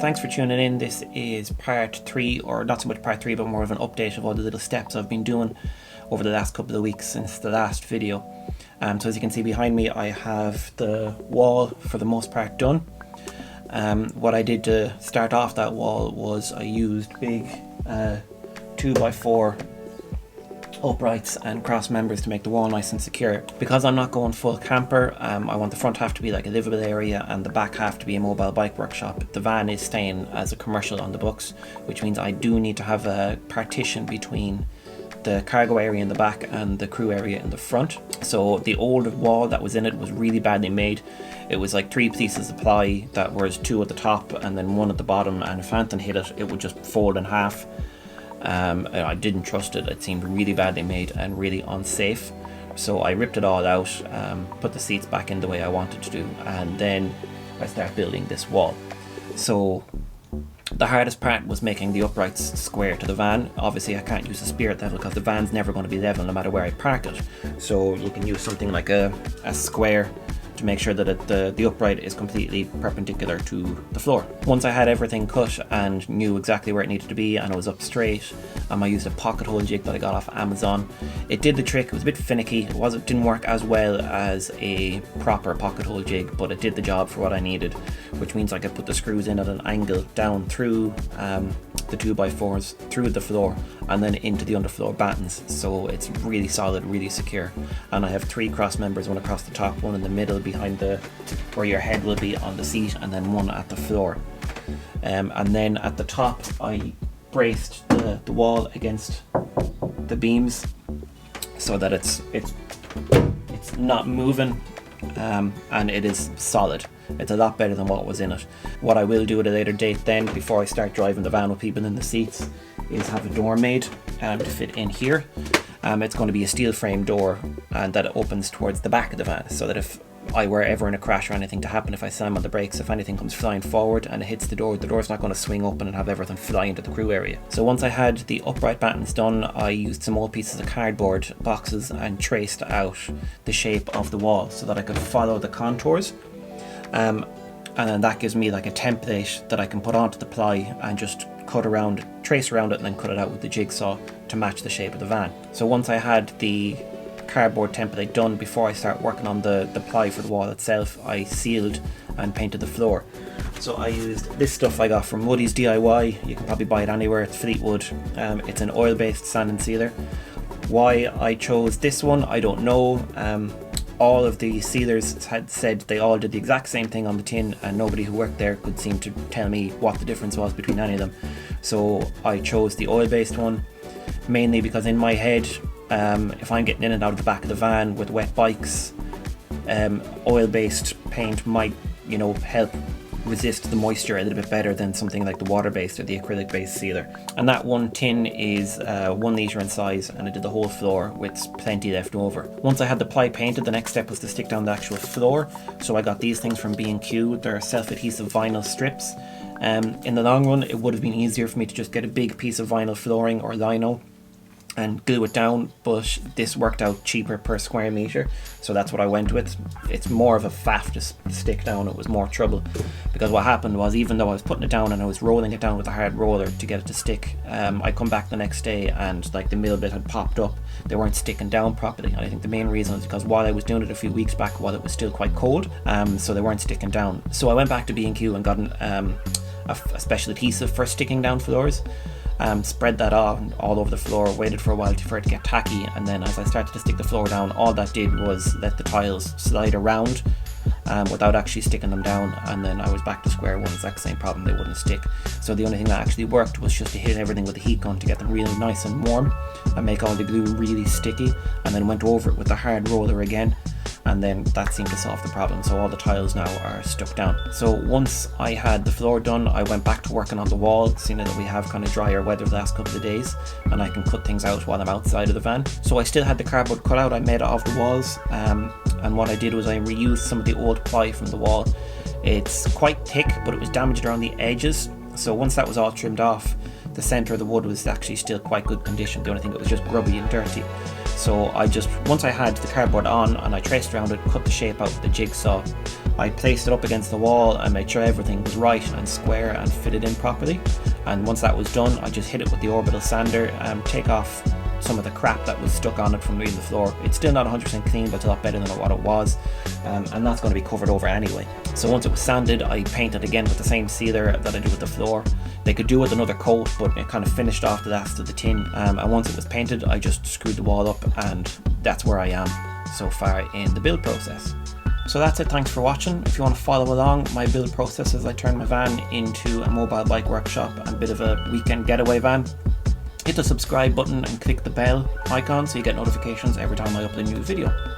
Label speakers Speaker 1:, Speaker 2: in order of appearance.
Speaker 1: thanks for tuning in. This is part 3, or not so much part 3, but more of an update of all the little steps I've been doing over the last couple of weeks since the last video. So as you can see behind me, I have the wall for the most part done. What I did to start off that wall was I used big 2x4 uprights and cross members to make the wall nice and secure. Because I'm not going full camper, I want the front half to be like a livable area and the back half to be a mobile bike workshop. The van is staying as a commercial on the books, which means I do need to have a partition between the cargo area in the back and the crew area in the front. So the old wall that was in it was really badly made. It was like 3 pieces of ply that was 2 at the top and then 1 at the bottom, and if anything hit it, it would just fold in half. I didn't trust it. It seemed really badly made and really unsafe. So I ripped it all out, put the seats back in the way I wanted to do, and then I started building this wall. So the hardest part was making the uprights square to the van. Obviously I can't use a spirit level because the van's never going to be level no matter where I park it. So you can use something like a square to make sure that the upright is completely perpendicular to the floor. Once I had everything cut and knew exactly where it needed to be and it was up straight, I used a pocket hole jig that I got off Amazon. It did the trick. It was a bit finicky. It didn't work as well as a proper pocket hole jig, but it did the job for what I needed, which means I could put the screws in at an angle down through the 2x4s, through the floor, and then into the underfloor battens. So it's really solid, really secure. And I have 3 cross members, one across the top, one in the middle behind where your head will be on the seat, and then 1 at the floor. And then at the top I braced the wall against the beams so that it's not moving, and it is solid. It's a lot better than what was in it. What I will do at a later date then, before I start driving the van with people in the seats, is have a door made to fit in here. It's going to be a steel frame door, and that opens towards the back of the van, so that if I were ever in a crash or anything to happen, if I slam on the brakes, if anything comes flying forward and it hits the door's not going to swing open and have everything fly into the crew area. So once I had the upright battens done, I used some old pieces of cardboard boxes and traced out the shape of the wall so that I could follow the contours. And then that gives me like a template that I can put onto the ply and just trace around it, and then cut it out with the jigsaw to match the shape of the van. So once I had the cardboard template done, before I start working on the ply for the wall itself, I sealed and painted the floor. So I used this stuff I got from Woody's DIY. You can probably buy it anywhere. It's Fleetwood. It's an oil-based sand and sealer. Why I chose this one, I don't know. All of the sealers had said they all did the exact same thing on the tin, and nobody who worked there could seem to tell me what the difference was between any of them. So I chose the oil-based one, mainly because in my head, if I'm getting in and out of the back of the van with wet bikes, oil-based paint might, help resist the moisture a little bit better than something like the water-based or the acrylic-based sealer. And that one tin is 1 litre in size, and I did the whole floor with plenty left over. Once I had the ply painted, the next step was to stick down the actual floor. So I got these things from B&Q. They're self-adhesive vinyl strips. In the long run, it would have been easier for me to just get a big piece of vinyl flooring or lino and glue it down, but this worked out cheaper per square meter, so that's what I went with. It's more of a faff to stick down. It was more trouble, because what happened was, even though I was putting it down and I was rolling it down with a hard roller to get it to stick, I come back the next day and like the middle bit had popped up. They weren't sticking down properly, and I think the main reason was because while I was doing it a few weeks back, while it was still quite cold, so they weren't sticking down. So I went back to B&Q and got a special adhesive for sticking down floors. Spread that all over the floor, waited for a while for it to get tacky, and then as I started to stick the floor down, all that did was let the tiles slide around without actually sticking them down, and then I was back to square one. Exact same problem, they wouldn't stick. So the only thing that actually worked was just to hit everything with a heat gun to get them really nice and warm and make all the glue really sticky, and then went over it with a hard roller again, and then that seemed to solve the problem. So all the tiles now are stuck down. So once I had the floor done, I went back to working on the wall, seeing that we have kind of drier weather the last couple of days, and I can cut things out while I'm outside of the van. So I still had the cardboard cut out. I made it off the walls, and what I did was I reused some of the old ply from the wall. It's quite thick, but it was damaged around the edges. So once that was all trimmed off, the centre of the wood was actually still quite good condition. The only thing, it was just grubby and dirty. So once I had the cardboard on and I traced around it, cut the shape out with the jigsaw, I placed it up against the wall and made sure everything was right and square and fitted in properly. And once that was done, I just hit it with the orbital sander and take off some of the crap that was stuck on it from leaving the floor. It's still not 100% clean, but it's a lot better than what it was, and that's going to be covered over anyway. So once it was sanded, I painted again with the same sealer that I do with the floor. They could do with another coat, but it kind of finished off the last of the tin, and once it was painted, I just screwed the wall up, and that's where I am so far in the build process. So that's it, thanks for watching. If you want to follow along my build process as I turn my van into a mobile bike workshop and a bit of a weekend getaway van, hit the subscribe button and click the bell icon so you get notifications every time I upload a new video.